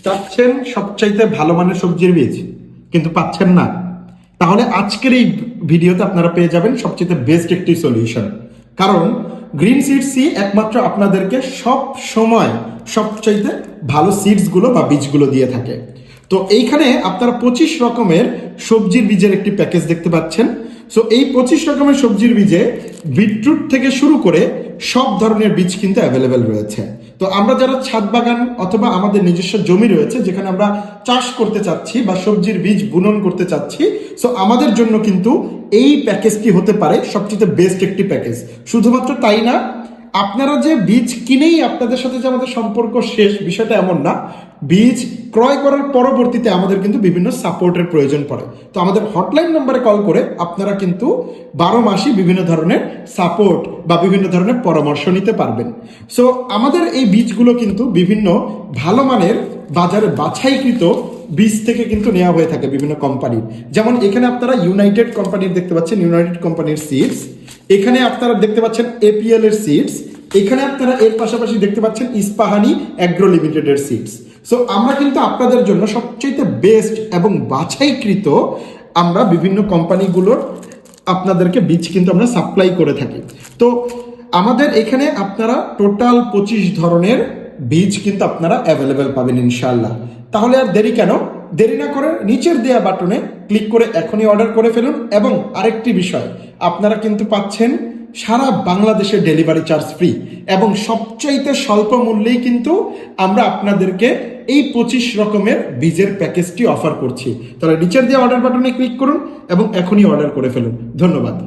চাচ্ছেন সবচাইতে ভালো মানের সবজির বীজ কিন্তু পাচ্ছেন না, তাহলে আজকের এই ভিডিওতে আপনারা পেয়ে যাবেন সবচেয়ে বেস্ট একটি সলিউশন। কারণ গ্রিন সিডসই একমাত্র আপনাদেরকে সব সময় সবচাইতে ভালো সিডসগুলো বা বীজগুলো দিয়ে থাকে। তো এইখানে আপনারা 25 রকমের সবজির বীজের একটি প্যাকেজ দেখতে পাচ্ছেন। সো এই 25 রকমের সবজির বীজে বিটরুট থেকে শুরু করে সব ধরনের বীজ কিন্তু অ্যাভেলেবেল রয়েছে। তো আমরা যারা ছাদ বাগান অথবা আমাদের নিজস্ব জমি রয়েছে যেখানে আমরা চাষ করতে চাচ্ছি বা সবজির বীজ বুনন করতে চাচ্ছি, সো আমাদের জন্য কিন্তু এই প্যাকেজটি হতে পারে সবচেয়ে বেস্ট একটি প্যাকেজ। শুধুমাত্র তাই না, আপনারা যে বীজ কিনেই আপনাদের সাথে যে আমাদের সম্পর্ক শেষ, বিষয়টা এমন না। বীজ ক্রয় করার পরবর্তীতে আমাদের কিন্তু বিভিন্ন সাপোর্টের প্রয়োজন পড়ে। তো আমাদের হটলাইন নম্বরে কল করে আপনারা কিন্তু 12 মাসই বিভিন্ন ধরনের সাপোর্ট বা বিভিন্ন ধরনের পরামর্শ নিতে পারবেন। সো আমাদের এই বীজগুলো কিন্তু বিভিন্ন ভালো মানের বাজারে বাছাইকৃত বীজ থেকে কিন্তু নেওয়া হয়ে থাকে বিভিন্ন কোম্পানির। যেমন এখানে আপনারা ইউনাইটেড কোম্পানির দেখতে পাচ্ছেন, ইউনাইটেড কোম্পানির সিডস। এখানে আপনারা দেখতে পাচ্ছেন এপিএল এর সিডস। এখানে আপনারা এর পাশাপাশি দেখতে পাচ্ছেন ইস্পাহানি অ্যাগ্রো লিমিটেডের সিডস। সো আমরা কিন্তু আপনাদের জন্য সবচেয়ে বেস্ট এবং বাছাইকৃত আমরা বিভিন্ন কোম্পানিগুলোর আপনাদেরকে বীজ কিন্তু আমরা সাপ্লাই করে থাকি। তো আমাদের এখানে আপনারা টোটাল 25 ধরনের বীজ কিন্তু আপনারা অ্যাভেলেবেল পাবেন ইনশাআল্লাহ। তাহলে আর দেরি কেন? দেরি না করে নিচের দেয়া বাটনে ক্লিক করে এখনই অর্ডার করে ফেলুন। এবং আরেকটি বিষয়, আপনারা কিন্তু পাচ্ছেন সারা বাংলাদেশে ডেলিভারি চার্জ ফ্রি এবং সবচাইতে স্বল্প মূল্যেই কিন্তু আমরা আপনাদেরকে এই 25 রকমের বীজের প্যাকেজটি অফার করছি। তাহলে নিচের দিয়ে অর্ডার বাটনে ক্লিক করুন এবং এখনই অর্ডার করে ফেলুন। ধন্যবাদ।